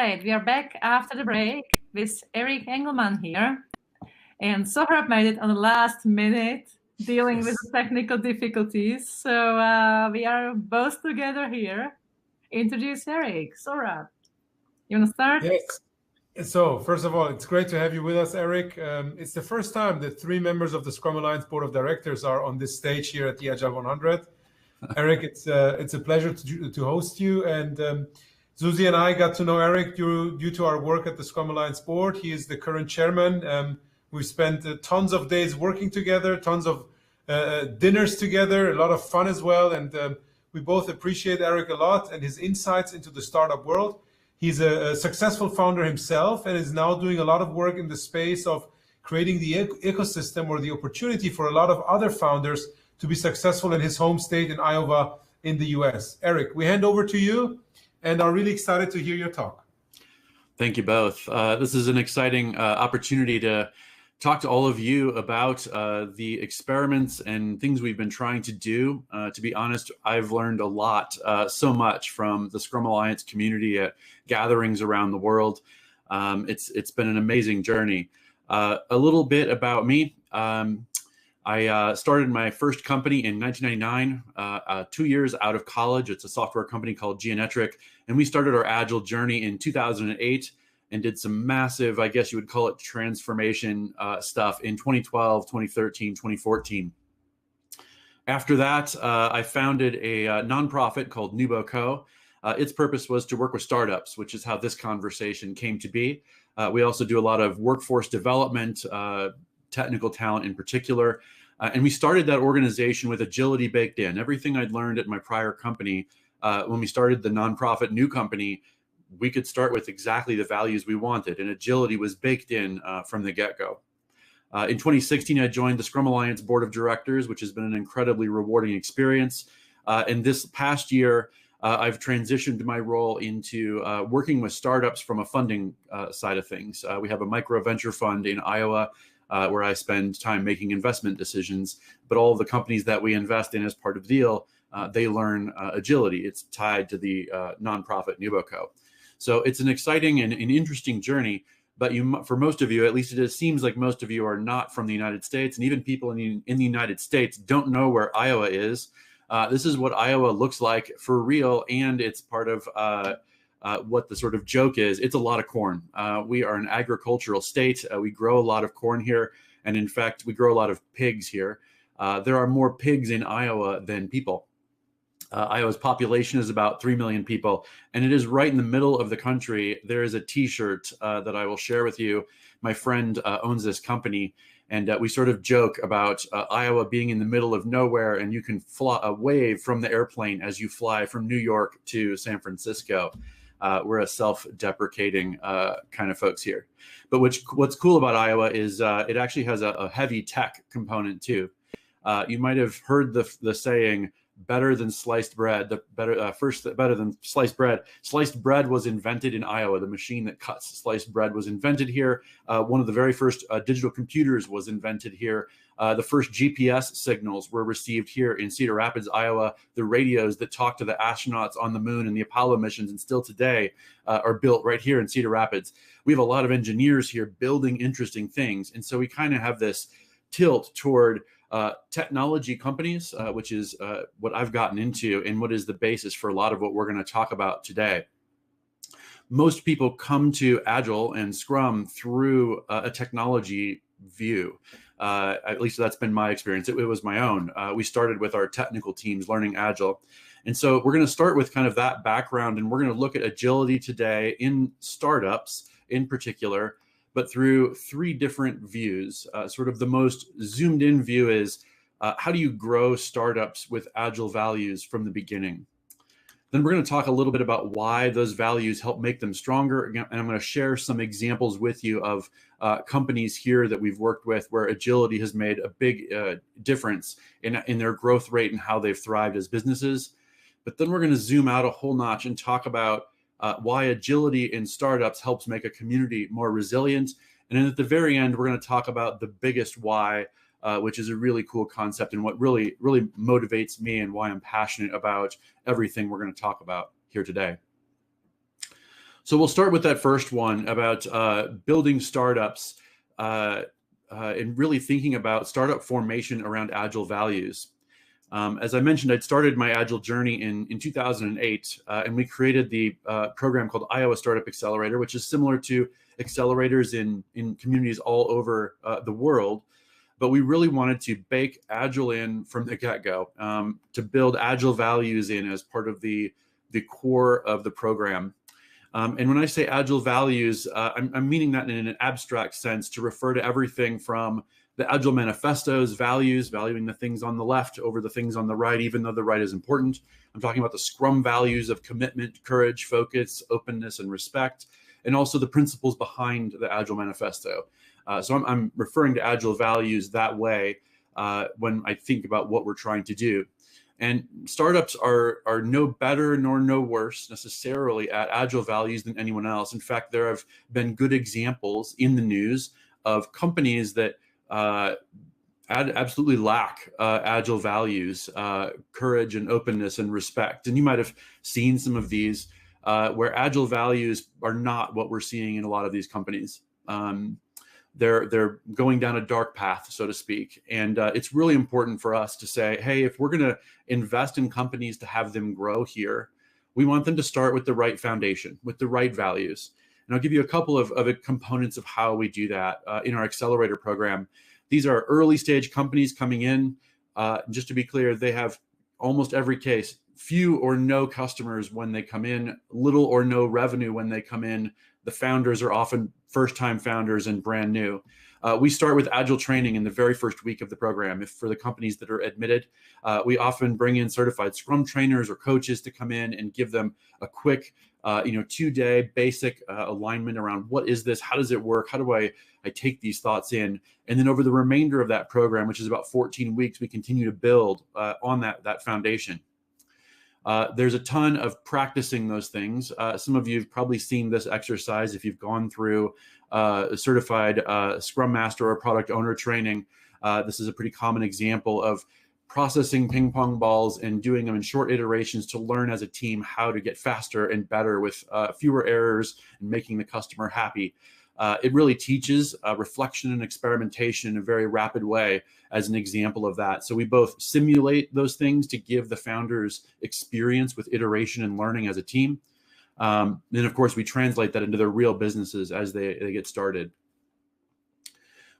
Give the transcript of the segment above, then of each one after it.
right, we are back after the break with Eric Engelmann here. And Sohrab made it on the last minute, dealing with the technical difficulties. So we are both together here. Introduce Eric. Sohrab, you want to start? Yes. So first of all, it's great to have you with us, Eric. It's the first time that 3 members of the Scrum Alliance Board of Directors are on this stage here at the Agile100. Eric, it's a pleasure to host you. And Susie and I got to know Eric due to our work at the Scrum Alliance Board. He is the current chairman. We've spent tons of days working together, tons of dinners together, a lot of fun as well. And we both appreciate Eric a lot and his insights into the startup world. He's a successful founder himself and is now doing a lot of work in the space of creating the ecosystem or the opportunity for a lot of other founders to be successful in his home state in Iowa in the US. Eric, we hand over to you and are really excited to hear your talk. Thank you both. This is an exciting opportunity to talk to all of you about the experiments and things we've been trying to do. To be honest, I've learned a lot, so much from the Scrum Alliance community at gatherings around the world. It's been an amazing journey. A little bit about me. I started my first company in 1999, 2 years out of college. It's a software company called Geonetric, and we started our Agile journey in 2008 and did some massive, I guess you would call it, transformation stuff in 2012, 2013, 2014. After that, I founded a nonprofit called Nubo Co. Its purpose was to work with startups, which is how this conversation came to be. We also do a lot of workforce development, technical talent in particular. And we started that organization with agility baked in. Everything I'd learned at my prior company, when we started the nonprofit new company, we could start with exactly the values we wanted, and agility was baked in from the get-go. In 2016, I joined the Scrum Alliance Board of Directors, which has been an incredibly rewarding experience. And this past year, I've transitioned my role into working with startups from a funding side of things. We have a micro venture fund in Iowa where I spend time making investment decisions, but all of the companies that we invest in as part of the deal, they learn agility. It's tied to the nonprofit Nubo Co. So it's an exciting and an interesting journey, but for most of you, at least it seems like most of you are not from the United States, and even people in the United States don't know where Iowa is. This is what Iowa looks like for real, and it's part of what the sort of joke is. It's a lot of corn. We are an agricultural state. We grow a lot of corn here, and in fact, we grow a lot of pigs here. There are more pigs in Iowa than people. Iowa's population is about 3 million people, and it is right in the middle of the country. There is a T-shirt that I will share with you. My friend owns this company, and we sort of joke about Iowa being in the middle of nowhere, and you can wave from the airplane as you fly from New York to San Francisco. We're a self-deprecating kind of folks here. But what's cool about Iowa is it actually has a heavy tech component too. You might have heard the saying, better than sliced bread, better than sliced bread. Sliced bread was invented in Iowa. The machine that cuts sliced bread was invented here. One of the very first digital computers was invented here. The first GPS signals were received here in Cedar Rapids, Iowa. The radios that talk to the astronauts on the moon and the Apollo missions and still today are built right here in Cedar Rapids. We have a lot of engineers here building interesting things. And so we kind of have this tilt toward technology companies, which is what I've gotten into and what is the basis for a lot of what we're going to talk about today. Most people come to Agile and Scrum through a technology view. At least that's been my experience. It was my own. We started with our technical teams learning Agile. And so we're going to start with kind of that background, and we're going to look at agility today in startups in particular, but through 3 different views. Sort of the most zoomed in view is how do you grow startups with Agile values from the beginning? Then we're going to talk a little bit about why those values help make them stronger. And I'm going to share some examples with you of companies here that we've worked with where agility has made a big difference in their growth rate and how they've thrived as businesses. But then we're going to zoom out a whole notch and talk about why agility in startups helps make a community more resilient. And then at the very end, we're going to talk about the biggest why, which is a really cool concept and what really motivates me and why I'm passionate about everything we're going to talk about here today. So we'll start with that first one about building startups and really thinking about startup formation around Agile values. As I mentioned, I'd started my Agile journey in 2008, and we created the program called Iowa Startup Accelerator, which is similar to accelerators in communities all over the world. But we really wanted to bake Agile in from the get-go, to build Agile values in as part of the core of the program. And when I say Agile values, I'm meaning that in an abstract sense to refer to everything from the Agile manifesto's values, valuing the things on the left over the things on the right, even though the right is important. I'm talking about the Scrum values of commitment, courage, focus, openness, and respect, and also the principles behind the Agile manifesto. So I'm referring to Agile values that way when I think about what we're trying to do. And startups are no better nor no worse necessarily at Agile values than anyone else. In fact, there have been good examples in the news of companies that absolutely lack Agile values, courage and openness and respect. And you might have seen some of these where Agile values are not what we're seeing in a lot of these companies. They're going down a dark path, so to speak. And it's really important for us to say, hey, if we're going to invest in companies to have them grow here, we want them to start with the right foundation, with the right values. And I'll give you a couple of components of how we do that in our accelerator program. These are early stage companies coming in. Just to be clear, they have almost every case, few or no customers when they come in, little or no revenue when they come in. The founders are often first-time founders and brand new. We start with Agile training in the very first week of the program. If for the companies that are admitted, we often bring in certified Scrum trainers or coaches to come in and give them a quick, 2-day basic alignment around what is this, how does it work, how do I take these thoughts in, and then over the remainder of that program, which is about 14 weeks, we continue to build on that foundation. There's a ton of practicing those things. Some of you have probably seen this exercise if you've gone through a certified Scrum Master or Product Owner training. This is a pretty common example of processing ping pong balls and doing them in short iterations to learn as a team how to get faster and better with fewer errors and making the customer happy. It really teaches reflection and experimentation in a very rapid way as an example of that. So we both simulate those things to give the founders experience with iteration and learning as a team. Then, of course, we translate that into their real businesses as they get started.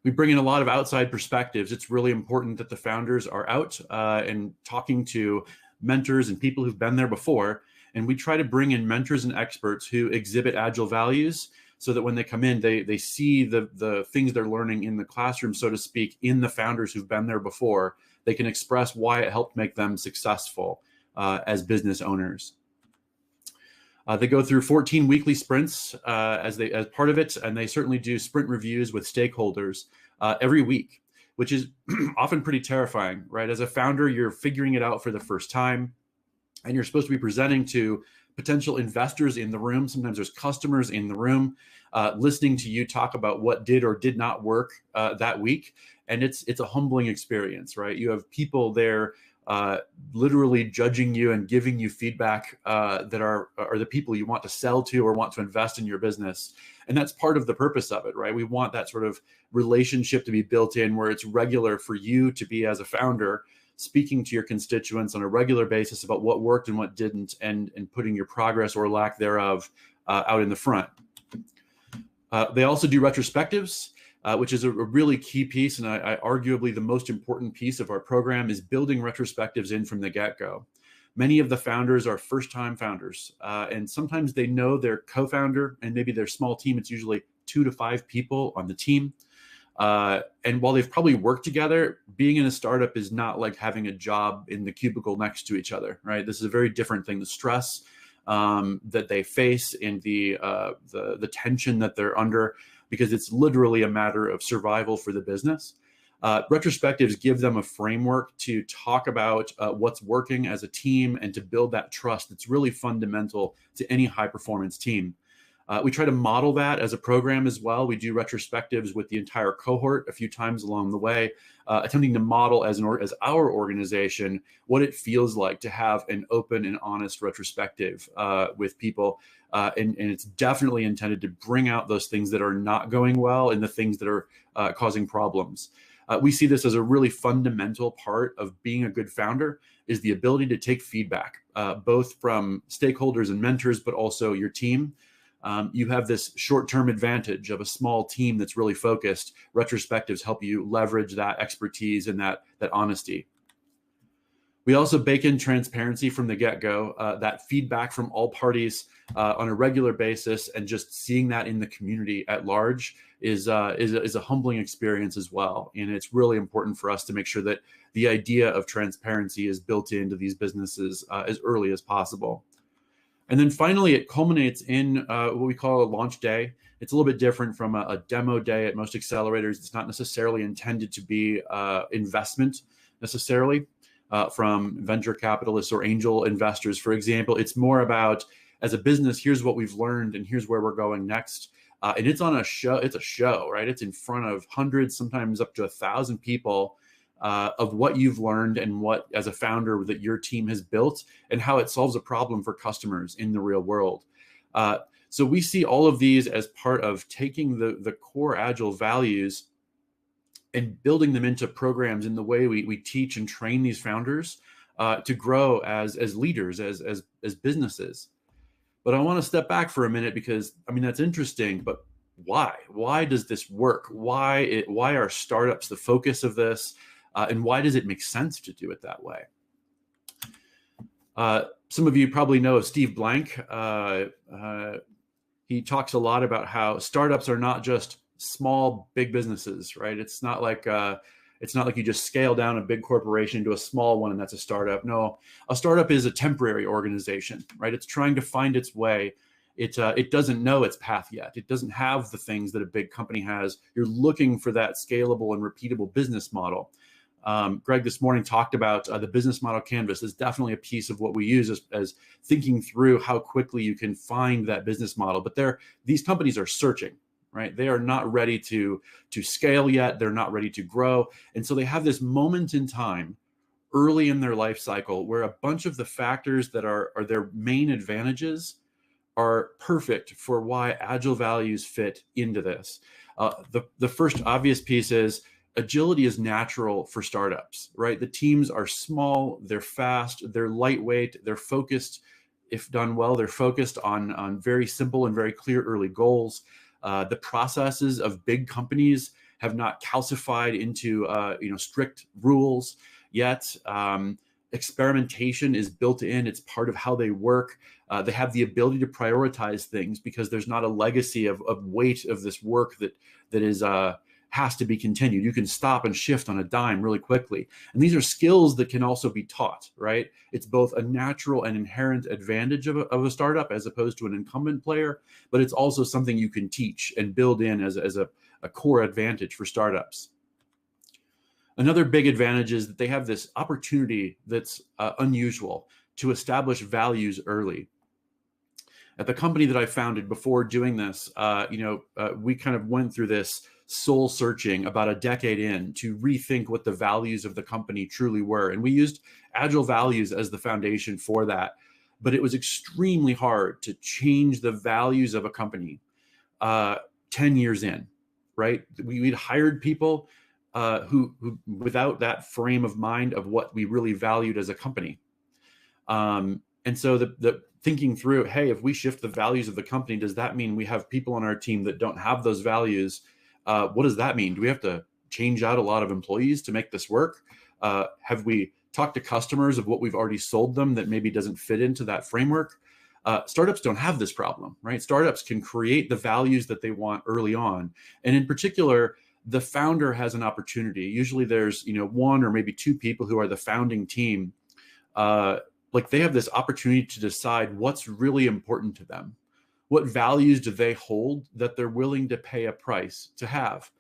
We bring in a lot of outside perspectives. It's really important that the founders are out and talking to mentors and people who've been there before. And we try to bring in mentors and experts who exhibit Agile values so that when they come in, they see the things they're learning in the classroom, so to speak, in the founders who've been there before. They can express why it helped make them successful as business owners. They go through 14 weekly sprints as part of it, and they certainly do sprint reviews with stakeholders every week, which is often pretty terrifying, right? As a founder, you're figuring it out for the first time, and you're supposed to be presenting to potential investors in the room. Sometimes there's customers in the room listening to you talk about what did or did not work that week, and it's a humbling experience, right? You have people there literally judging you and giving you feedback that are the people you want to sell to or want to invest in your business. And that's part of the purpose of it, right? We want that sort of relationship to be built in where it's regular for you to be, as a founder, speaking to your constituents on a regular basis about what worked and what didn't, and putting your progress or lack thereof out in the front. They also do retrospectives, which is a really key piece, and I arguably the most important piece of our program is building retrospectives in from the get-go. Many of the founders are first-time founders, and sometimes they know their co-founder and maybe their small team. It's usually 2 to 5 people on the team. And while they've probably worked together, being in a startup is not like having a job in the cubicle next to each other, right? This is a very different thing. The stress that they face and the tension that they're under, because it's literally a matter of survival for the business. Retrospectives give them a framework to talk about what's working as a team and to build that trust that's really fundamental to any high-performance team. We try to model that as a program as well. We do retrospectives with the entire cohort a few times along the way, attempting to model as our organization what it feels like to have an open and honest retrospective with people. And it's definitely intended to bring out those things that are not going well and the things that are causing problems. We see this as a really fundamental part of being a good founder, is the ability to take feedback, both from stakeholders and mentors, but also your team. You have this short-term advantage of a small team that's really focused. Retrospectives help you leverage that expertise and that honesty. We also bake in transparency from the get-go, that feedback from all parties on a regular basis, and just seeing that in the community at large is a humbling experience as well. And it's really important for us to make sure that the idea of transparency is built into these businesses as early as possible. And then finally, it culminates in what we call a launch day. It's a little bit different from a demo day at most accelerators. It's not necessarily intended to be investment necessarily from venture capitalists or angel investors, for example. It's more about, as a business, here's what we've learned and here's where we're going next. And it's on a show. It's a show, right? It's in front of hundreds, sometimes up to 1,000 people. Of what you've learned and what, as a founder, that your team has built and how it solves a problem for customers in the real world. So we see all of these as part of taking the core Agile values and building them into programs in the way we teach and train these founders to grow as leaders, as businesses. But I want to step back for a minute, because I mean, that's interesting, but why? Why does this work? Why are startups the focus of this? And why does it make sense to do it that way? Some of you probably know of Steve Blank. He talks a lot about how startups are not just small, big businesses, right? It's not like you just scale down a big corporation to a small one and that's a startup. No, a startup is a temporary organization, right? It's trying to find its way. It doesn't know its path yet. It doesn't have the things that a big company has. You're looking for that scalable and repeatable business model. Greg this morning talked about the business model canvas is definitely a piece of what we use as thinking through how quickly you can find that business model. But these companies are searching, right? They are not ready to scale yet. They're not ready to grow. And so they have this moment in time early in their life cycle where a bunch of the factors that are their main advantages are perfect for why Agile values fit into this. The first obvious piece is agility is natural for startups, right? The teams are small, they're fast, they're lightweight, they're focused. If done well, they're focused on very simple and very clear early goals. The processes of big companies have not calcified into strict rules yet. Experimentation is built in. It's part of how they work. They have the ability to prioritize things because there's not a legacy of weight of this work that is has to be continued. You can stop and shift on a dime really quickly. And these are skills that can also be taught, right? It's both a natural and inherent advantage of a startup as opposed to an incumbent player, but it's also something you can teach and build in as a core advantage for startups. Another big advantage is that they have this opportunity that's unusual to establish values early. At the company that I founded before doing this, we kind of went through this soul searching about a decade in to rethink what the values of the company truly were. And we used Agile values as the foundation for that. But it was extremely hard to change the values of a company 10 years in, right? We'd hired people who without that frame of mind of what we really valued as a company. And so the thinking through, hey, if we shift the values of the company, does that mean we have people on our team that don't have those values? What does that mean? Do we have to change out a lot of employees to make this work? Have we talked to customers of what we've already sold them that maybe doesn't fit into that framework? Startups don't have this problem, right? Startups can create the values that they want early on. And in particular, the founder has an opportunity. Usually there's, one or maybe two people who are the founding team. They have this opportunity to decide what's really important to them. What values do they hold that they're willing to pay a price to have?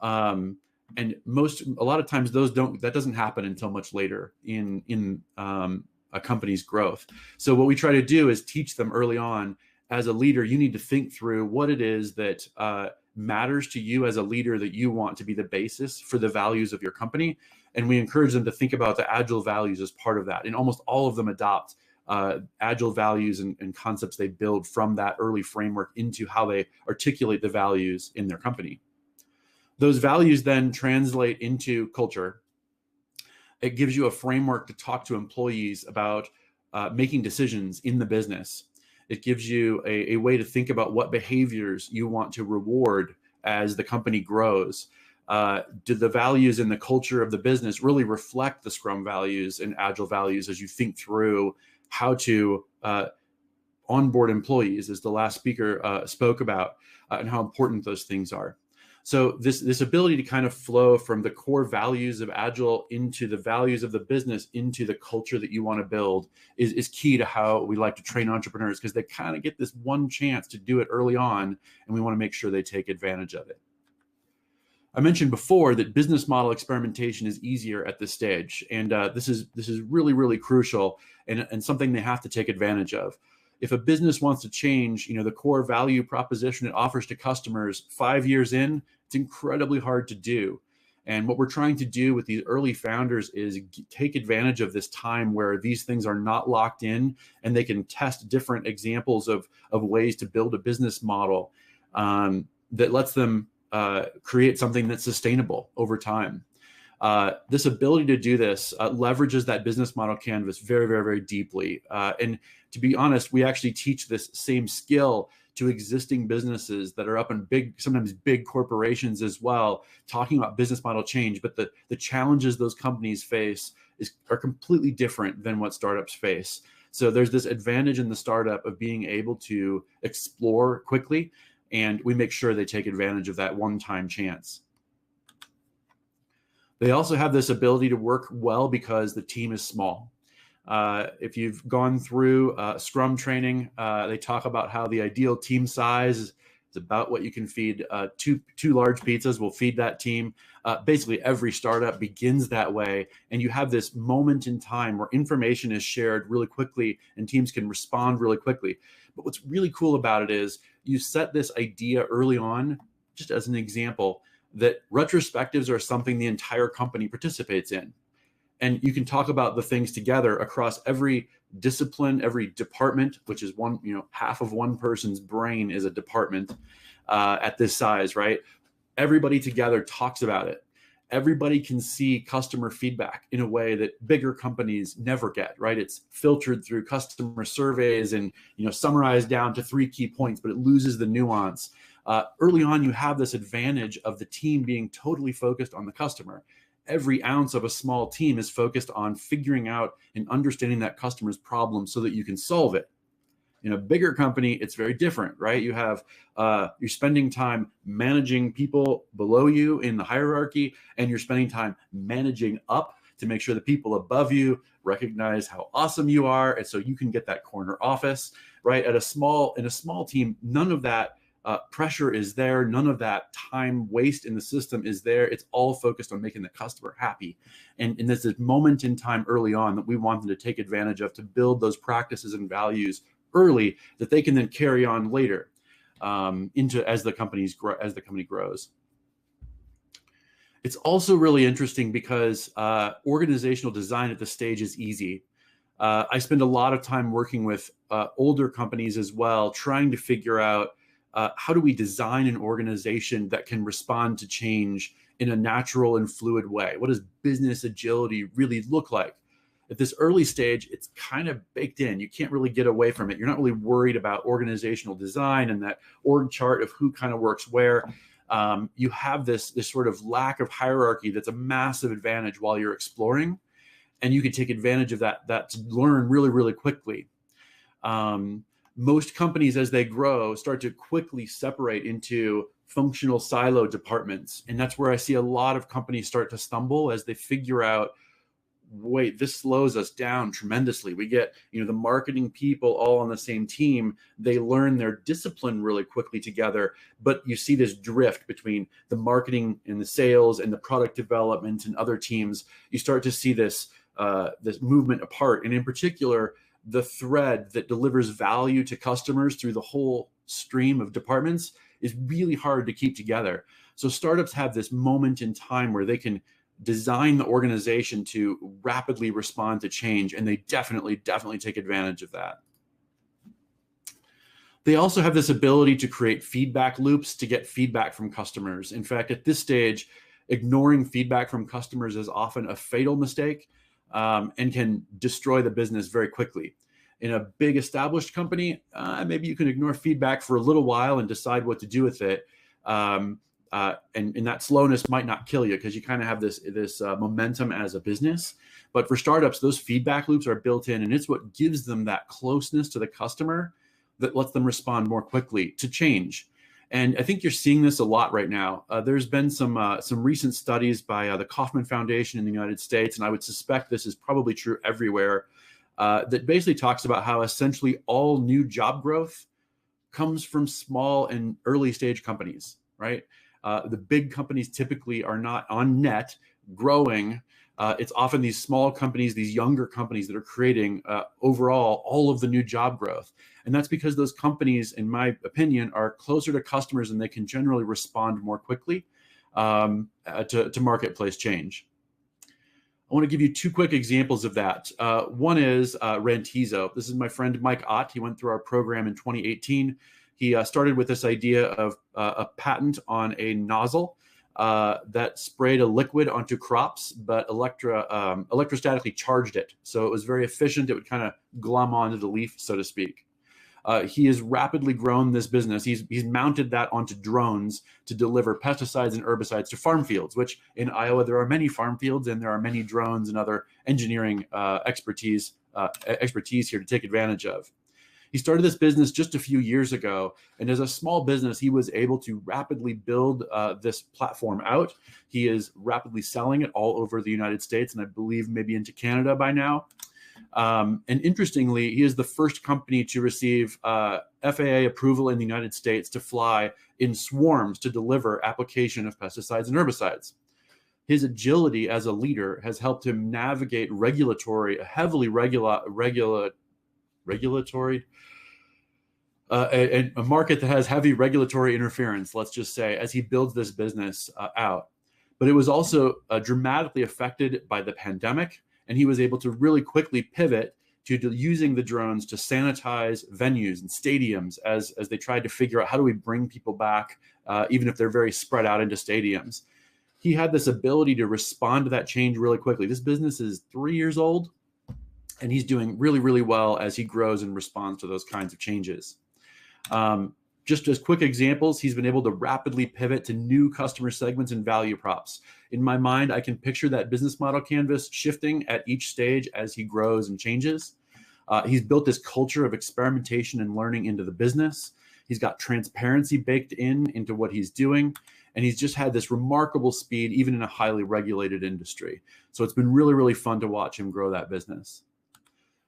And a lot of times that doesn't happen until much later in a company's growth. So what we try to do is teach them early on, as a leader, you need to think through what it is that matters to you as a leader that you want to be the basis for the values of your company. And we encourage them to think about the Agile values as part of that. And almost all of them adopt Agile values and concepts they build from that early framework into how they articulate the values in their company. Those values then translate into culture. It gives you a framework to talk to employees about making decisions in the business. It gives you a way to think about what behaviors you want to reward as the company grows. Do the values and the culture of the business really reflect the Scrum values and Agile values as you think through how to onboard employees, as the last speaker spoke about, and how important those things are. So this ability to kind of flow from the core values of Agile into the values of the business, into the culture that you want to build is key to how we like to train entrepreneurs, because they kind of get this one chance to do it early on, and we want to make sure they take advantage of it. I mentioned before that business model experimentation is easier at this stage, and this is really, really crucial and something they have to take advantage of. If a business wants to change, the core value proposition it offers to customers 5 years in, it's incredibly hard to do. And what we're trying to do with these early founders is take advantage of this time where these things are not locked in, and they can test different examples of ways to build a business model that lets them create something that's sustainable over time. This ability to do this leverages that business model canvas very, very, very deeply. And to be honest, we actually teach this same skill to existing businesses that are up in sometimes big corporations as well, talking about business model change. But the challenges those companies face are completely different than what startups face. So there's this advantage in the startup of being able to explore quickly, and we make sure they take advantage of that one-time chance. They also have this ability to work well because the team is small. If you've gone through Scrum training, they talk about how the ideal team size is about what you can feed. Two large pizzas will feed that team. Basically, every startup begins that way, and you have this moment in time where information is shared really quickly and teams can respond really quickly. But what's really cool about it is you set this idea early on, just as an example, that retrospectives are something the entire company participates in. And you can talk about the things together across every discipline, every department, which is half of one person's brain is a department at this size, right? Everybody together talks about it. Everybody can see customer feedback in a way that bigger companies never get, right? It's filtered through customer surveys and summarized down to 3 key points, but it loses the nuance. Early on, you have this advantage of the team being totally focused on the customer. Every ounce of a small team is focused on figuring out and understanding that customer's problem so that you can solve it. In a bigger company, it's very different, right? You have, you're spending time managing people below you in the hierarchy, and you're spending time managing up to make sure the people above you recognize how awesome you are. And so you can get that corner office, right? In a small team, none of that pressure is there. None of that time waste in the system is there. It's all focused on making the customer happy. And there's this moment in time early on that we want them to take advantage of to build those practices and values early that they can then carry on later as the company grows. It's also really interesting because organizational design at this stage is easy. I spend a lot of time working with older companies as well, trying to figure out how do we design an organization that can respond to change in a natural and fluid way? What does business agility really look like? At this early stage, it's kind of baked in. You can't really get away from it. You're not really worried about organizational design and that org chart of who kind of works where. You have this sort of lack of hierarchy that's a massive advantage while you're exploring, and you can take advantage of that to learn really, really quickly. Most companies, as they grow, start to quickly separate into functional silo departments. And that's where I see a lot of companies start to stumble as they figure out, wait, this slows us down tremendously. We get, the marketing people all on the same team. They learn their discipline really quickly together. But you see this drift between the marketing and the sales and the product development and other teams. You start to see this movement apart. And in particular, the thread that delivers value to customers through the whole stream of departments is really hard to keep together. So startups have this moment in time where they can design the organization to rapidly respond to change, and they definitely take advantage of that. They also have this ability to create feedback loops to get feedback from customers. In fact, at this stage, ignoring feedback from customers is often a fatal mistake and can destroy the business very quickly. In a big established company, maybe you can ignore feedback for a little while and decide what to do with it. And that slowness might not kill you because you kind of have this momentum as a business. But for startups, those feedback loops are built in, and it's what gives them that closeness to the customer that lets them respond more quickly to change. And I think you're seeing this a lot right now. There's been some recent studies by the Kauffman Foundation in the United States, and I would suspect this is probably true everywhere, that basically talks about how essentially all new job growth comes from small and early stage companies, right? The big companies typically are not on net growing. It's often these small companies, these younger companies that are creating overall all of the new job growth. And that's because those companies, in my opinion, are closer to customers and they can generally respond more quickly to marketplace change. I want to give you two quick examples of that. One is Rantizo. This is my friend Mike Ott. He went through our program in 2018. He started with this idea of a patent on a nozzle that sprayed a liquid onto crops, but electrostatically charged it. So it was very efficient. It would kind of glom onto the leaf, so to speak. He has rapidly grown this business. He's mounted that onto drones to deliver pesticides and herbicides to farm fields, which in Iowa, there are many farm fields and there are many drones and other engineering expertise here to take advantage of. He started this business just a few years ago, and as a small business, he was able to rapidly build this platform out. He is rapidly selling it all over the United States, and I believe maybe into Canada by now. And interestingly, he is the first company to receive FAA approval in the United States to fly in swarms to deliver application of pesticides and herbicides. His agility as a leader has helped him navigate heavily regulatory, a market that has heavy regulatory interference, let's just say, as he builds this business out. But it was also dramatically affected by the pandemic, and he was able to really quickly pivot to using the drones to sanitize venues and stadiums as they tried to figure out how do we bring people back, even if they're very spread out into stadiums. He had this ability to respond to that change really quickly. This business is 3 years old, and he's doing really, really well as he grows and responds to those kinds of changes. Just as quick examples, he's been able to rapidly pivot to new customer segments and value props. In my mind, I can picture that business model canvas shifting at each stage as he grows and changes. He's built this culture of experimentation and learning into the business. He's got transparency baked into what he's doing. And he's just had this remarkable speed, even in a highly regulated industry. So it's been really, really fun to watch him grow that business.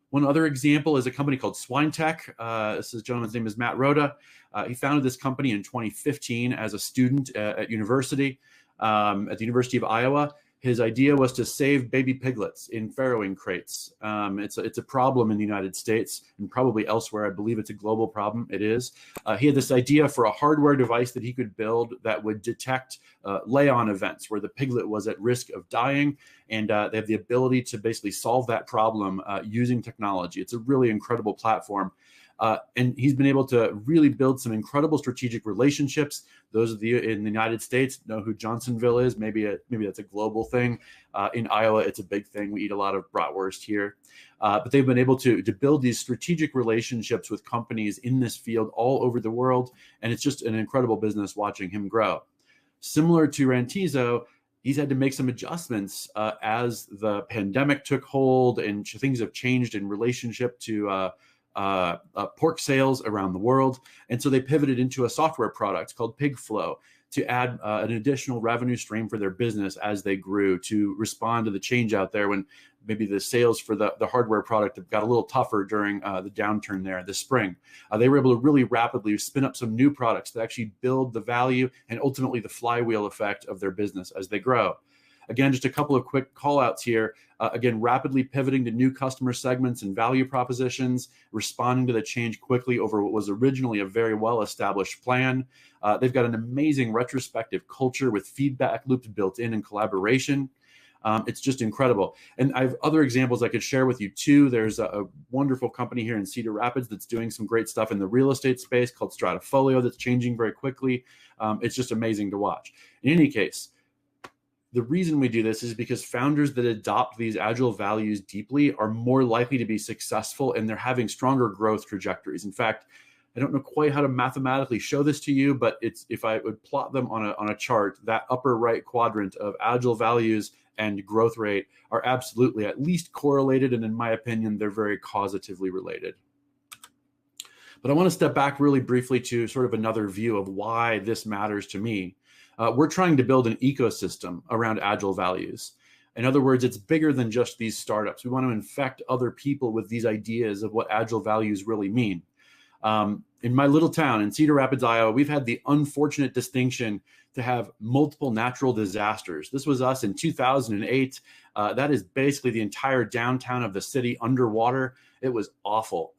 One other example is a company called SwineTech. This gentleman's name is Matt Rhoda. He founded this company in 2015 as a student at the University of Iowa. His idea was to save baby piglets in farrowing crates. It's a problem in the United States and probably elsewhere. I believe it's a global problem. It is. He had this idea for a hardware device that he could build that would detect lay-on events where the piglet was at risk of dying, and they have the ability to basically solve that problem using technology. It's a really incredible platform. And he's been able to really build some incredible strategic relationships. Those of you in the United States know who Johnsonville is. Maybe that's a global thing. In Iowa, it's a big thing. We eat a lot of bratwurst here. But they've been able to build these strategic relationships with companies in this field all over the world. And it's just an incredible business watching him grow. Similar to Rantizo, he's had to make some adjustments as the pandemic took hold and things have changed in relationship to pork sales around the world. And so they pivoted into a software product called PigFlow to add an additional revenue stream for their business as they grew to respond to the change out there when maybe the sales for the hardware product got a little tougher during the downturn there this spring. They were able to really rapidly spin up some new products that actually build the value and ultimately the flywheel effect of their business as they grow. Again, just a couple of quick call outs here. Again, rapidly pivoting to new customer segments and value propositions, responding to the change quickly over what was originally a very well-established plan. They've got an amazing retrospective culture with feedback loops built in and collaboration. It's just incredible. And I have other examples I could share with you too. There's a wonderful company here in Cedar Rapids that's doing some great stuff in the real estate space called Stratafolio that's changing very quickly. It's just amazing to watch. In any case, the reason we do this is because founders that adopt these Agile values deeply are more likely to be successful, and they're having stronger growth trajectories. In fact, I don't know quite how to mathematically show this to you, but it's, if I would plot them on a chart, that upper right quadrant of Agile values and growth rate are absolutely at least correlated, and in my opinion, they're very causatively related. But I want to step back really briefly to sort of another view of why this matters to me. We're trying to build an ecosystem around Agile values. In other words, it's bigger than just these startups. We want to infect other people with these ideas of what Agile values really mean. In my little town in Cedar Rapids, Iowa, we've had the unfortunate distinction to have multiple natural disasters. This was us in 2008. That is basically the entire downtown of the city underwater. It was awful.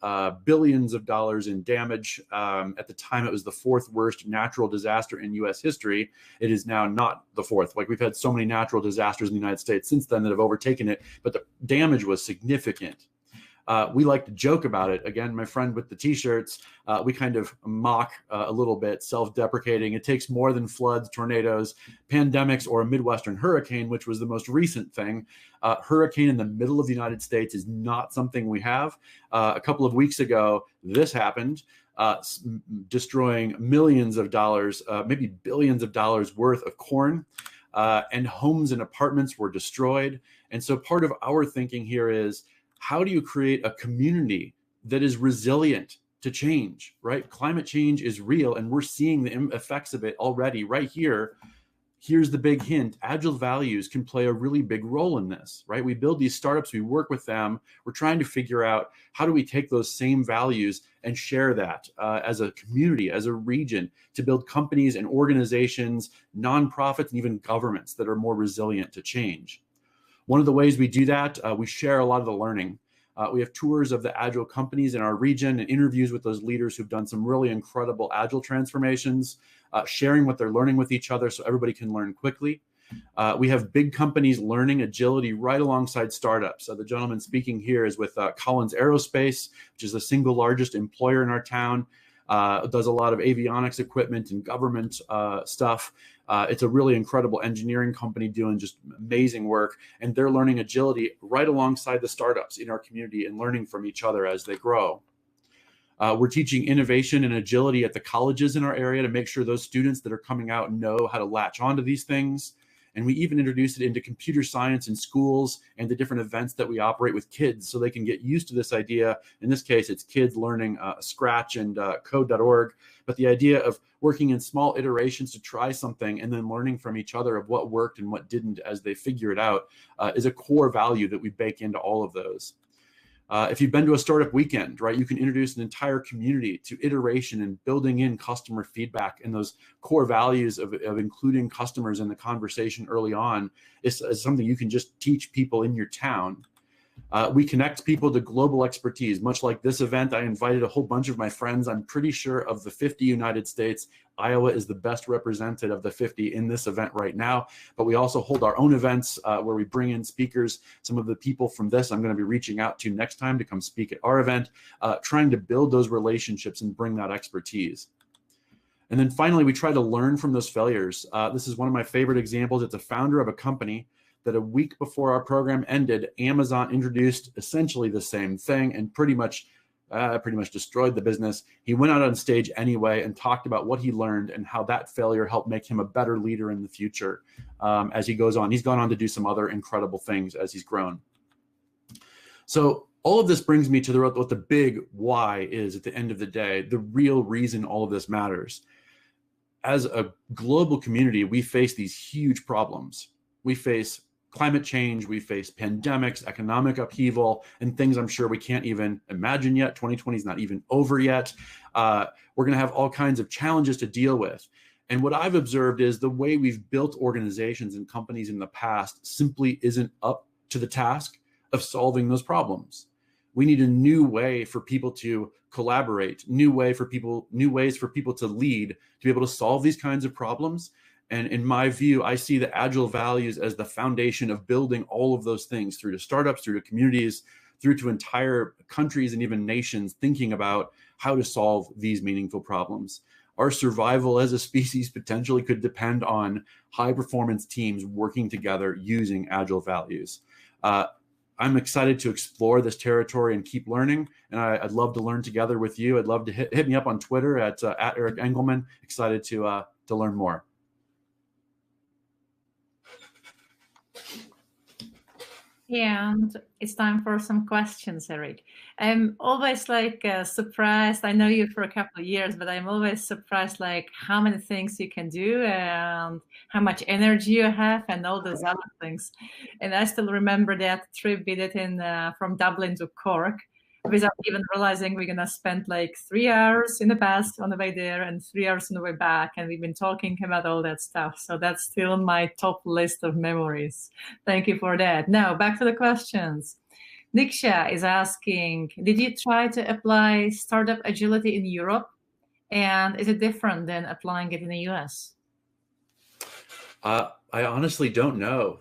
Billions of dollars in damage. At the time, it was the fourth worst natural disaster in US history. It is now not the fourth. Like, we've had so many natural disasters in the United States since then that have overtaken it, but the damage was significant. We like to joke about it. Again, my friend with the t-shirts, we kind of mock a little bit, self-deprecating. It takes more than floods, tornadoes, pandemics, or a Midwestern hurricane, which was the most recent thing. Hurricane in the middle of the United States is not something we have. A couple of weeks ago, this happened, destroying millions of dollars, maybe billions of dollars worth of corn, and homes and apartments were destroyed. And so part of our thinking here is, how do you create a community that is resilient to change, right? Climate change is real, and we're seeing the effects of it already right here. Here's the big hint. Agile values can play a really big role in this, right? We build these startups, we work with them. We're trying to figure out, how do we take those same values and share that as a community, as a region, to build companies and organizations, nonprofits, and even governments that are more resilient to change. One of the ways we do that, we share a lot of the learning. We have tours of the Agile companies in our region and interviews with those leaders who've done some really incredible Agile transformations, sharing what they're learning with each other so everybody can learn quickly. We have big companies learning agility right alongside startups. The gentleman speaking here is with Collins Aerospace, which is the single largest employer in our town. Does a lot of avionics equipment and government stuff. It's a really incredible engineering company doing just amazing work, and they're learning agility right alongside the startups in our community and learning from each other as they grow. We're teaching innovation and agility at the colleges in our area to make sure those students that are coming out know how to latch onto these things. And we even introduced it into computer science in schools and the different events that we operate with kids so they can get used to this idea. In this case, it's kids learning Scratch and code.org. But the idea of working in small iterations to try something and then learning from each other of what worked and what didn't as they figure it out is a core value that we bake into all of those. If you've been to a startup weekend, right, you can introduce an entire community to iteration and building in customer feedback, and those core values of including customers in the conversation early on is something you can just teach people in your town. We connect people to global expertise. Much like this event, I invited a whole bunch of my friends. I'm pretty sure of the 50 United States, Iowa is the best represented of the 50 in this event right now. But we also hold our own events where we bring in speakers. Some of the people from this I'm going to be reaching out to next time to come speak at our event, trying to build those relationships and bring that expertise. And then finally, we try to learn from those failures. This is one of my favorite examples. It's a founder of a company that a week before our program ended, Amazon introduced essentially the same thing and pretty much destroyed the business. He went out on stage anyway and talked about what he learned and how that failure helped make him a better leader in the future as he goes on. He's gone on to do some other incredible things as he's grown. So all of this brings me to what the big why is at the end of the day, the real reason all of this matters. As a global community, we face these huge problems. We face climate change, we face pandemics, economic upheaval, and things I'm sure we can't even imagine yet. 2020 is not even over yet. We're going to have all kinds of challenges to deal with. And what I've observed is the way we've built organizations and companies in the past simply isn't up to the task of solving those problems. We need a new way for people to collaborate, new ways for people to lead, to be able to solve these kinds of problems. And in my view, I see the Agile values as the foundation of building all of those things through to startups, through to communities, through to entire countries and even nations thinking about how to solve these meaningful problems. Our survival as a species potentially could depend on high performance teams working together using Agile values. I'm excited to explore this territory and keep learning. And I'd love to learn together with you. I'd love to hit me up on Twitter at Eric Engelmann. Excited to learn more. And it's time for some questions, Eric. I'm always like surprised. I know you for a couple of years, but I'm always surprised like how many things you can do and how much energy you have and all those other things. And I still remember that trip we did from Dublin to Cork without even realizing we're going to spend like 3 hours in the past on the way there and 3 hours on the way back. And we've been talking about all that stuff. So that's still on my top list of memories. Thank you for that. Now, back to the questions. Niksha is asking, did you try to apply startup agility in Europe? And is it different than applying it in the US? I honestly don't know.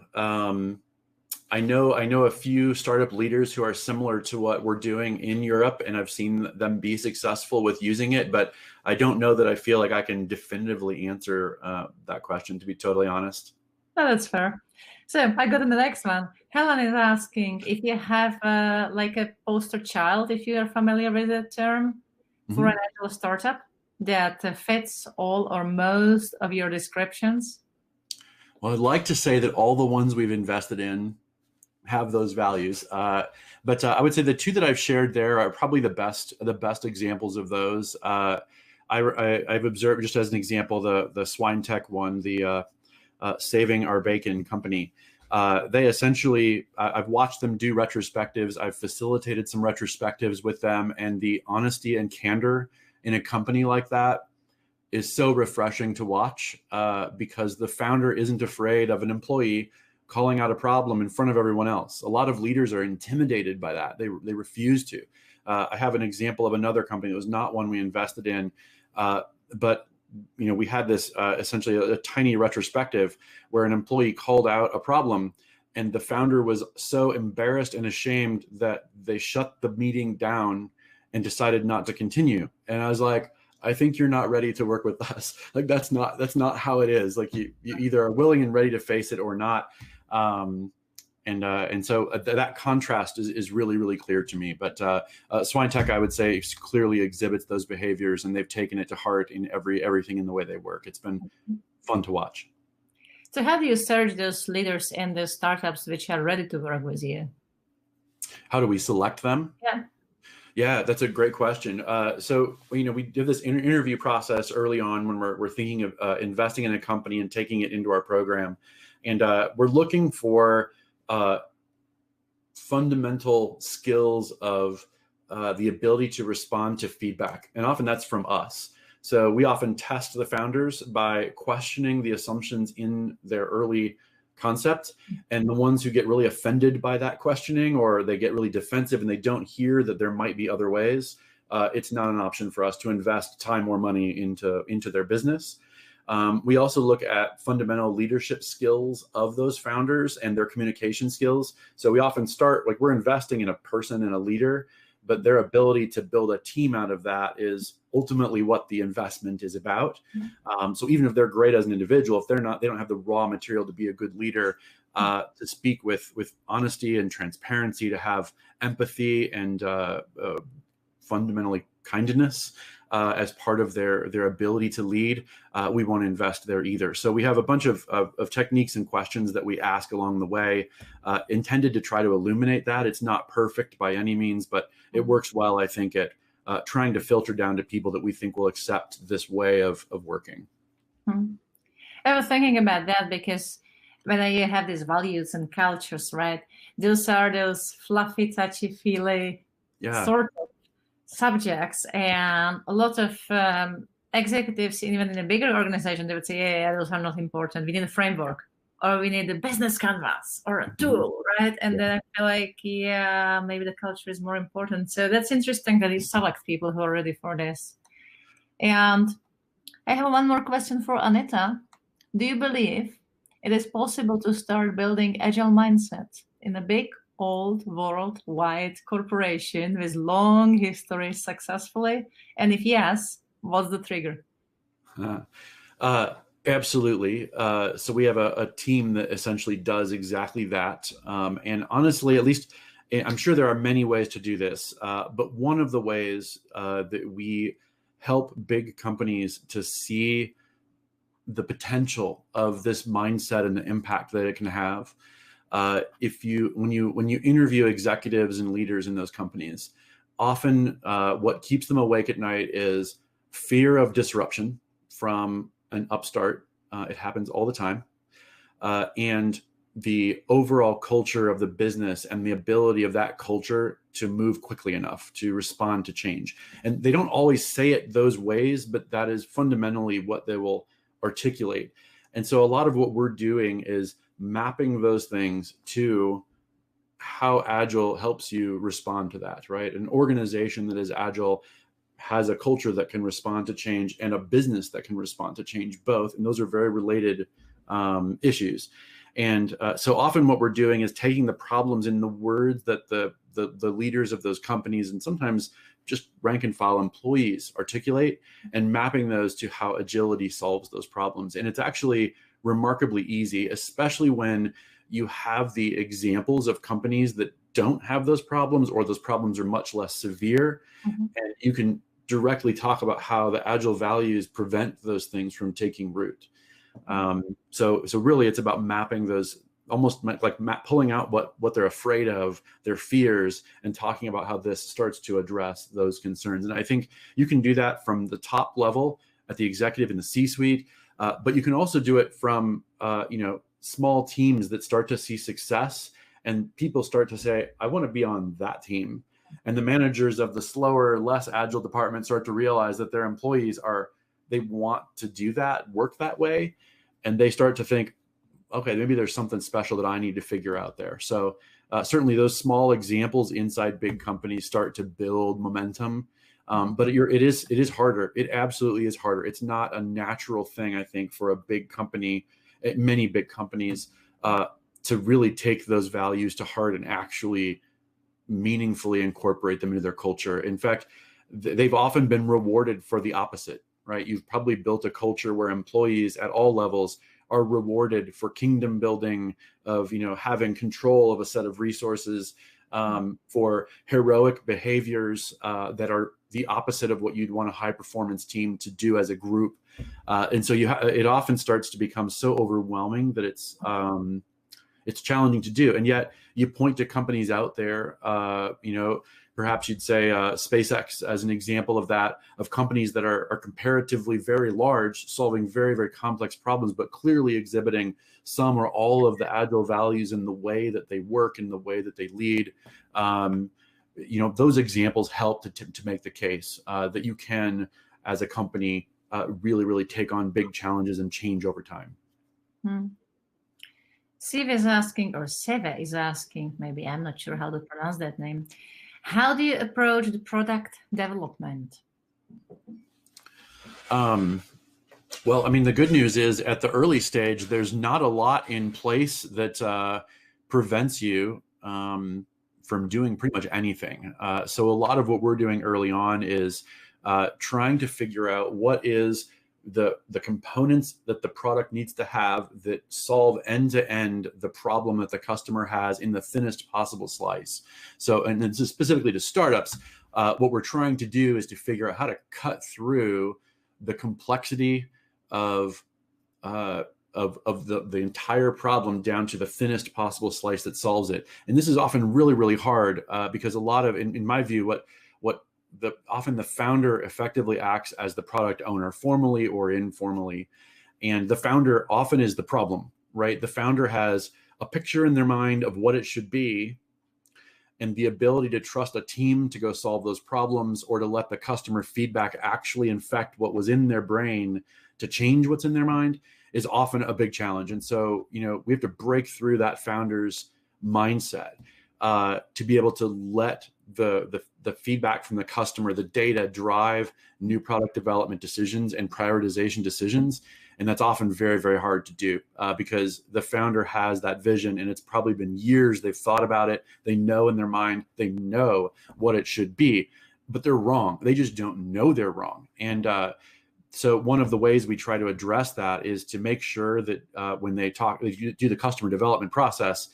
I know a few startup leaders who are similar to what we're doing in Europe, and I've seen them be successful with using it, but I don't know that I feel like I can definitively answer that question, to be totally honest. Oh, that's fair. So I go to the next one. Helen is asking if you have like a poster child, if you are familiar with the term, for an Agile startup that fits all or most of your descriptions. Well, I'd like to say that all the ones we've invested in have those values. But I would say the two that I've shared there are probably the best examples of those. I've observed, just as an example, the Swine Tech one, the Saving Our Bacon company. They essentially, I've watched them do retrospectives. I've facilitated some retrospectives with them, and the honesty and candor in a company like that is so refreshing to watch because the founder isn't afraid of an employee calling out a problem in front of everyone else. A lot of leaders are intimidated by that. They refuse to. I have an example of another company that was not one we invested in, but we had this essentially a tiny retrospective where an employee called out a problem, and the founder was so embarrassed and ashamed that they shut the meeting down and decided not to continue. And I was like, I think you're not ready to work with us. Like that's not how it is. Like you either are willing and ready to face it or not. And so that contrast is really, really clear to me. But Swine Tech, I would say, clearly exhibits those behaviors, and they've taken it to heart in everything in the way they work. It's been fun to watch. So how do you search those leaders and the startups which are ready to work with you? How do we select them? Yeah, that's a great question. So we did this interview process early on when we're thinking of investing in a company and taking it into our program. And we're looking for fundamental skills of the ability to respond to feedback. And often that's from us. So we often test the founders by questioning the assumptions in their early concept. And the ones who get really offended by that questioning, or they get really defensive and they don't hear that there might be other ways, it's not an option for us to invest time or money into their business. We also look at fundamental leadership skills of those founders and their communication skills. So we often start, like, we're investing in a person and a leader, but their ability to build a team out of that is ultimately what the investment is about. So even if they're great as an individual, if they don't have the raw material to be a good leader, to speak with honesty and transparency, to have empathy and fundamentally kindness as part of their ability to lead, we won't invest there either. So we have a bunch of techniques and questions that we ask along the way, intended to try to illuminate that. It's not perfect by any means, but it works well, I think, at trying to filter down to people that we think will accept this way of working. I was thinking about that because when you have these values and cultures, right? Those are those fluffy, touchy-feely sort of subjects, and a lot of executives, even in a bigger organization, they would say, yeah, those are not important. We need a framework, or we need a business canvas or a tool, right? And then I feel like, yeah, maybe the culture is more important. So that's interesting that you select people who are ready for this. And I have one more question for Anita. Do you believe it is possible to start building agile mindset in a big, old, worldwide corporation with long history successfully? And if yes, what's the trigger? Absolutely. So we have a team that essentially does exactly that. And honestly, at least I'm sure there are many ways to do this, but one of the ways that we help big companies to see the potential of this mindset and the impact that it can have. When you interview executives and leaders in those companies, often what keeps them awake at night is fear of disruption from an upstart. It happens all the time. And the overall culture of the business and the ability of that culture to move quickly enough to respond to change. And they don't always say it those ways, but that is fundamentally what they will articulate. And so a lot of what we're doing is mapping those things to how Agile helps you respond to that, right? An organization that is Agile has a culture that can respond to change and a business that can respond to change, both. And those are very related issues. And so often what we're doing is taking the problems in the words that the leaders of those companies and sometimes just rank and file employees articulate and mapping those to how agility solves those problems. And it's actually remarkably easy, especially when you have the examples of companies that don't have those problems, or those problems are much less severe. Mm-hmm. And you can directly talk about how the Agile values prevent those things from taking root. So really it's about mapping those, almost like pulling out what they're afraid of, their fears, and talking about how this starts to address those concerns. And I think you can do that from the top level at the executive in the C-suite, but you can also do it from small teams that start to see success and people start to say, I want to be on that team. And the managers of the slower, less agile departments start to realize that their employees they want to do that, work that way. And they start to think, okay, maybe there's something special that I need to figure out there. So certainly those small examples inside big companies start to build momentum. But it is harder. It absolutely is harder. It's not a natural thing, I think, for a big company, many big companies, to really take those values to heart and actually meaningfully incorporate them into their culture. In fact, they've often been rewarded for the opposite, right? You've probably built a culture where employees at all levels are rewarded for kingdom building, of having control of a set of resources, for heroic behaviors that are the opposite of what you'd want a high performance team to do as a group. And so it often starts to become so overwhelming that it's challenging to do. And yet you point to companies out there, perhaps you'd say SpaceX as an example of that, of companies that are comparatively very large, solving very, very complex problems, but clearly exhibiting some or all of the Agile values in the way that they work, in the way that they lead. Those examples help to make the case that you can, as a company, really, really take on big challenges and change over time. Siva is asking, maybe, I'm not sure how to pronounce that name. How do you approach the product development? Well, I mean, the good news is at the early stage, there's not a lot in place that prevents you from doing pretty much anything. So a lot of what we're doing early on is trying to figure out what is the components that the product needs to have that solve end-to-end the problem that the customer has in the thinnest possible slice. So, and then specifically to startups, what we're trying to do is to figure out how to cut through the complexity of the entire problem down to the thinnest possible slice that solves it. And this is often really, really hard because a lot of, in my view, often the founder effectively acts as the product owner, formally or informally. And the founder often is the problem, right? The founder has a picture in their mind of what it should be. and the ability to trust a team to go solve those problems, or to let the customer feedback actually infect what was in their brain to change what's in their mind, is often a big challenge. And so, we have to break through that founder's mindset to be able to let the feedback from the customer, the data, drive new product development decisions and prioritization decisions. And that's often very, very hard to do because the founder has that vision, and it's probably been years they've thought about it. They know in their mind, they know what it should be, but they're wrong. They just don't know they're wrong. And so one of the ways we try to address that is to make sure that when they do the customer development process,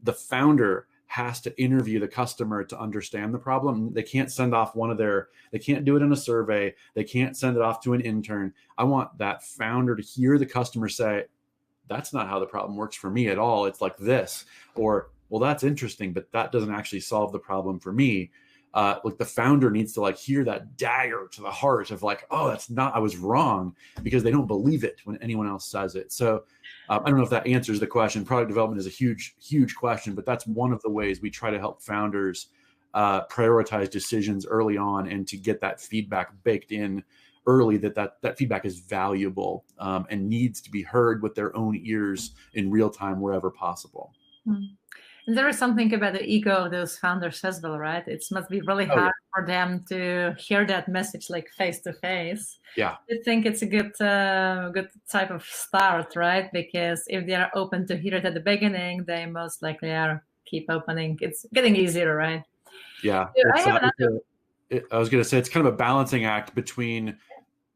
the founder has to interview the customer to understand the problem. They can't send off they can't do it in a survey. They can't send it off to an intern. I want that founder to hear the customer say, that's not how the problem works for me at all. It's like this, or, well, that's interesting, but that doesn't actually solve the problem for me. Like the founder needs to hear that dagger to the heart of oh, I was wrong, because they don't believe it when anyone else says it. So I don't know if that answers the question. Product development is a huge, huge question, but that's one of the ways we try to help founders prioritize decisions early on, and to get that feedback baked in early, that feedback is valuable and needs to be heard with their own ears in real time wherever possible. And there is something about the ego of those founders as well, right? It must be really hard for them to hear that message face to face. Yeah, I think it's a good type of start, right? Because if they are open to hear it at the beginning, they most likely are keep opening. It's getting easier, right? Yeah. I was going to say it's kind of a balancing act between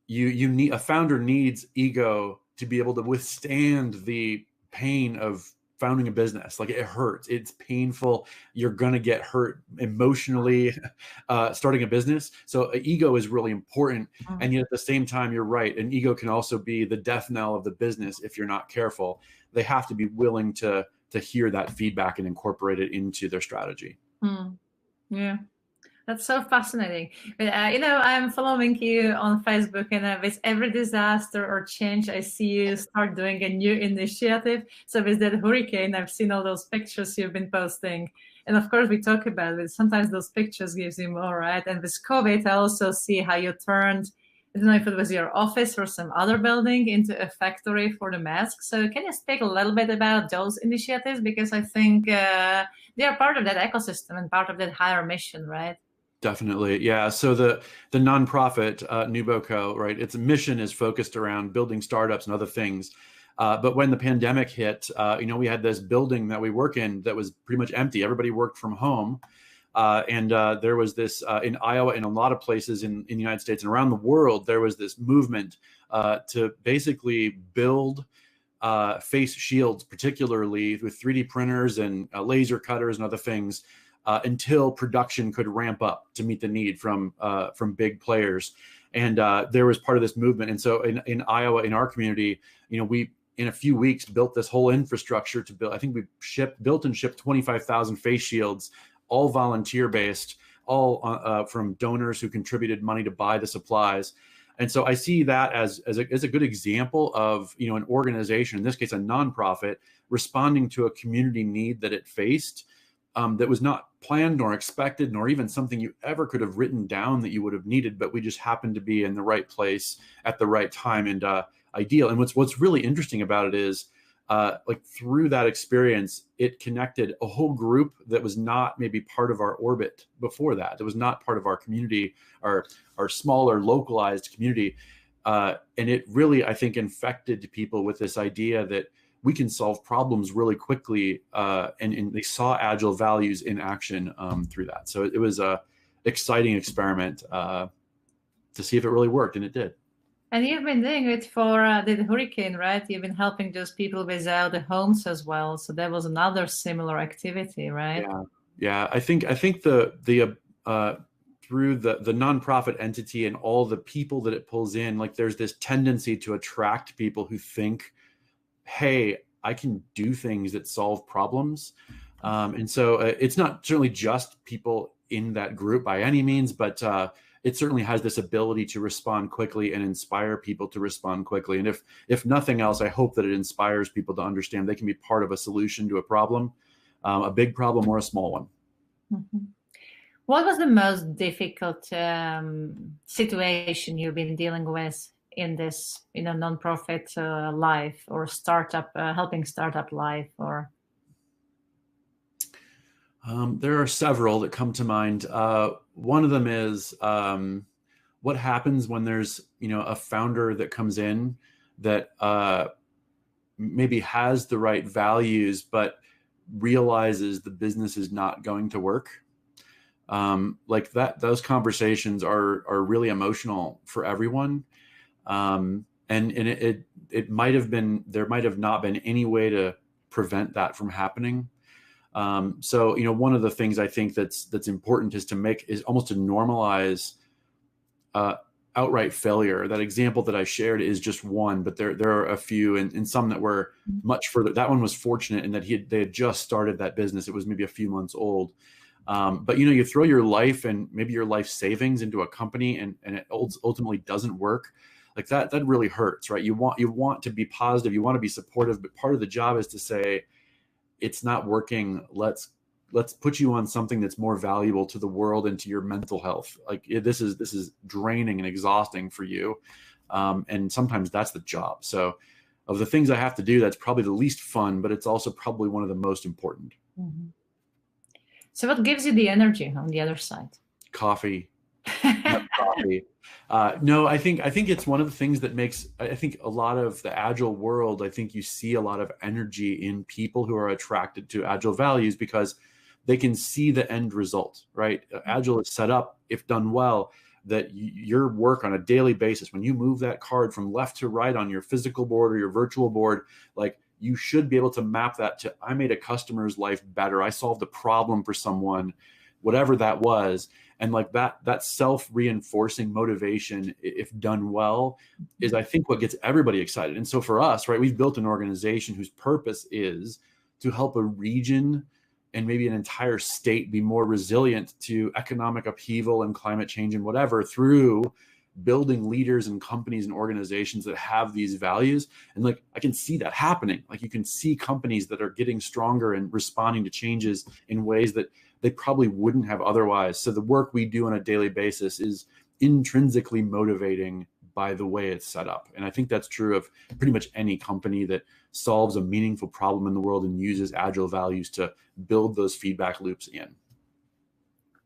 a founder needs ego to be able to withstand the pain of founding a business. It hurts. It's painful. You're going to get hurt emotionally starting a business. So ego is really important. And yet at the same time, you're right. An ego can also be the death knell of the business if you're not careful. They have to be willing to hear that feedback and incorporate it into their strategy. Yeah. That's so fascinating. But, I'm following you on Facebook, and with every disaster or change, I see you start doing a new initiative. So with that hurricane, I've seen all those pictures you've been posting. And of course, we talk about it. Sometimes those pictures gives you more, right? And with COVID, I also see how you turned, I don't know if it was your office or some other building, into a factory for the masks. So can you speak a little bit about those initiatives? Because I think they are part of that ecosystem and part of that higher mission, right? Definitely. Yeah. So the nonprofit Nuboco, right, its mission is focused around building startups and other things. But when the pandemic hit, we had this building that we work in that was pretty much empty. Everybody worked from home. And there was this in Iowa and a lot of places in the United States and around the world, there was this movement to basically build face shields, particularly with 3D printers and laser cutters and other things, until production could ramp up to meet the need from big players. And there was part of this movement. And so in Iowa, in our community, we in a few weeks built this whole infrastructure to build. I think we built and shipped 25,000 face shields, all volunteer based, all from donors who contributed money to buy the supplies. And so I see that as a good example of an organization, in this case a nonprofit, responding to a community need that it faced. That was not planned nor expected, nor even something you ever could have written down that you would have needed, but we just happened to be in the right place at the right time and ideal. And what's really interesting about it is, through that experience, it connected a whole group that was not maybe part of our orbit before that. It was not part of our community, our smaller localized community. And it really, I think, infected people with this idea that we can solve problems really quickly, and they saw Agile values in action through that. So it was a exciting experiment to see if it really worked, and it did. And you've been doing it for the hurricane, right? You've been helping those people without the homes as well. So that was another similar activity, right? Yeah. I think the through the nonprofit entity and all the people that it pulls in, there's this tendency to attract people who think, hey, I can do things that solve problems. And so it's not certainly just people in that group by any means, but it certainly has this ability to respond quickly and inspire people to respond quickly. And if nothing else, I hope that it inspires people to understand they can be part of a solution to a problem, a big problem or a small one. Mhm. What was the most difficult situation you've been dealing with in this, nonprofit life or startup, helping startup life? Or there are several that come to mind. One of them is what happens when there's a founder that comes in that maybe has the right values but realizes the business is not going to work. Like that, those conversations are really emotional for everyone. And it might have been, there might have not been any way to prevent that from happening. So, one of the things I think that's important is almost to normalize outright failure. That example that I shared is just one, but there are a few, and some that were much further. That one was fortunate in that they had just started that business. It was maybe a few months old. But you throw your life and maybe your life savings into a company and it ultimately doesn't work. Like that really hurts, right? You want to be positive, you want to be supportive, but part of the job is to say, it's not working. Let's put you on something that's more valuable to the world and to your mental health. Like this is draining and exhausting for you. And sometimes that's the job. So of the things I have to do, that's probably the least fun, but it's also probably one of the most important. Mm-hmm. So what gives you the energy on the other side? Coffee. Coffee. No, I think it's one of the things that makes, I think a lot of the Agile world, I think you see a lot of energy in people who are attracted to Agile values because they can see the end result, right? Agile is set up, if done well, that your work on a daily basis, when you move that card from left to right on your physical board or your virtual board, like you should be able to map that to, I made a customer's life better. I solved a problem for someone, whatever that was. And like that self-reinforcing motivation, if done well, is I think what gets everybody excited. And so for us, right, we've built an organization whose purpose is to help a region and maybe an entire state be more resilient to economic upheaval and climate change and whatever through building leaders and companies and organizations that have these values. And like, I can see that happening. Like you can see companies that are getting stronger and responding to changes in ways that they probably wouldn't have otherwise. So the work we do on a daily basis is intrinsically motivating by the way it's set up. And I think that's true of pretty much any company that solves a meaningful problem in the world and uses Agile values to build those feedback loops in.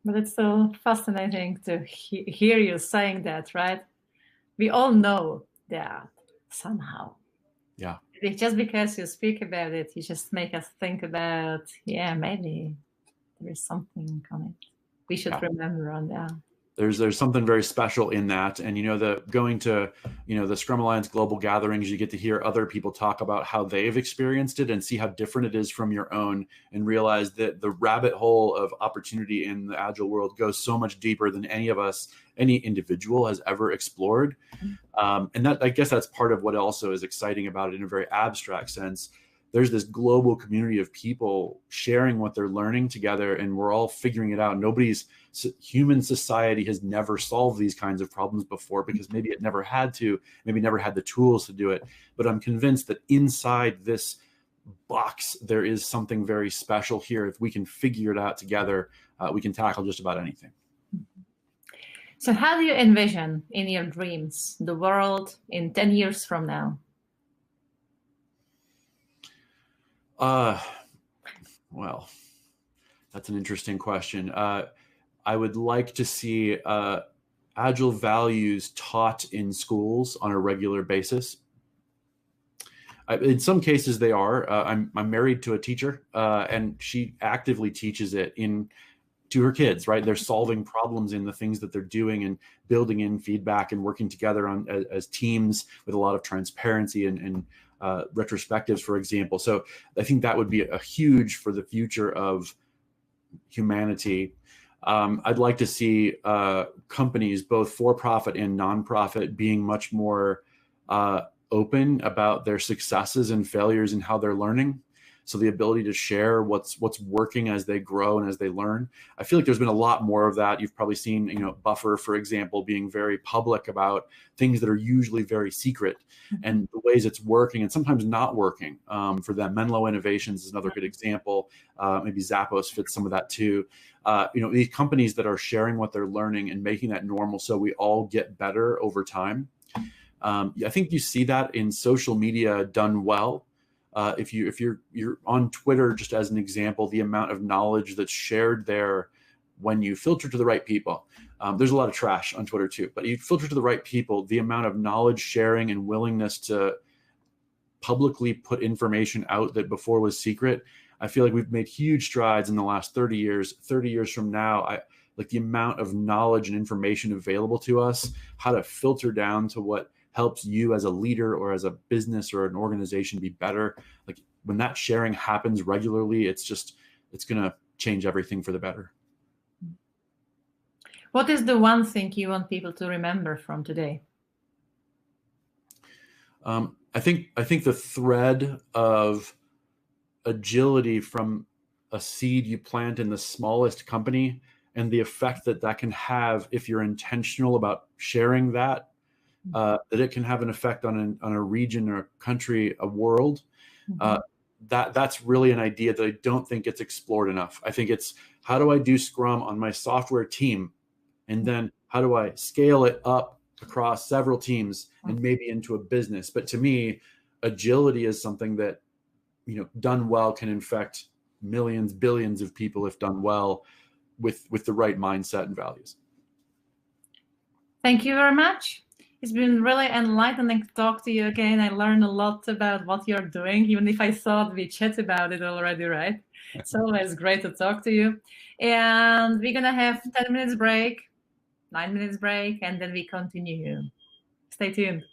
But it's so fascinating to hear you saying that, right? We all know that somehow. Yeah. It's just because you speak about it, you just make us think about, maybe there is something on it. We should remember on that. There's something very special in that. And, going to, the Scrum Alliance global gatherings, you get to hear other people talk about how they've experienced it and see how different it is from your own and realize that the rabbit hole of opportunity in the Agile world goes so much deeper than any individual has ever explored. And that, I guess that's part of what also is exciting about it in a very abstract sense. There's this global community of people sharing what they're learning together, and we're all figuring it out. Human society has never solved these kinds of problems before because maybe it never had to, maybe never had the tools to do it. But I'm convinced that inside this box, there is something very special here. If we can figure it out together, we can tackle just about anything. So how do you envision in your dreams the world in 10 years from now? Well, that's an interesting question. I would like to see Agile values taught in schools on a regular basis. In some cases they are. I'm married to a teacher and she actively teaches it to her kids, right? They're solving problems in the things that they're doing and building in feedback and working together as teams with a lot of transparency and retrospectives, for example. So I think that would be a huge for the future of humanity. I'd like to see companies, both for-profit and non-profit, being much more open about their successes and failures and how they're learning. So the ability to share what's working as they grow and as they learn. I feel like there's been a lot more of that. You've probably seen, Buffer, for example, being very public about things that are usually very secret and the ways it's working and sometimes not working for them. Menlo Innovations is another good example. Maybe Zappos fits some of that too. These companies that are sharing what they're learning and making that normal so we all get better over time. I think you see that in social media done well. If you're on Twitter, just as an example, the amount of knowledge that's shared there when you filter to the right people. There's a lot of trash on Twitter too, but you filter to the right people, the amount of knowledge sharing and willingness to publicly put information out that before was secret. I feel like we've made huge strides in the last 30 years. 30 years from now, like the amount of knowledge and information available to us, how to filter down to what helps you as a leader or as a business or an organization be better. Like when that sharing happens regularly, it's going to change everything for the better. What is the one thing you want people to remember from today? I think the thread of agility from a seed you plant in the smallest company and the effect that can have if you're intentional about sharing that, that it can have an effect on a region or a country, a world. That's really an idea that I don't think gets explored enough. I think it's, how do I do Scrum on my software team? And then how do I scale it up across several teams and maybe into a business? But to me, agility is something that, done well can infect millions, billions of people if done well with the right mindset and values. Thank you very much. It's been really enlightening to talk to you again. I learned a lot about what you're doing, even if I thought we chat about it already, right? It's always great to talk to you. And we're going to have 10 minutes break, 9 minutes break, and then we continue. Stay tuned.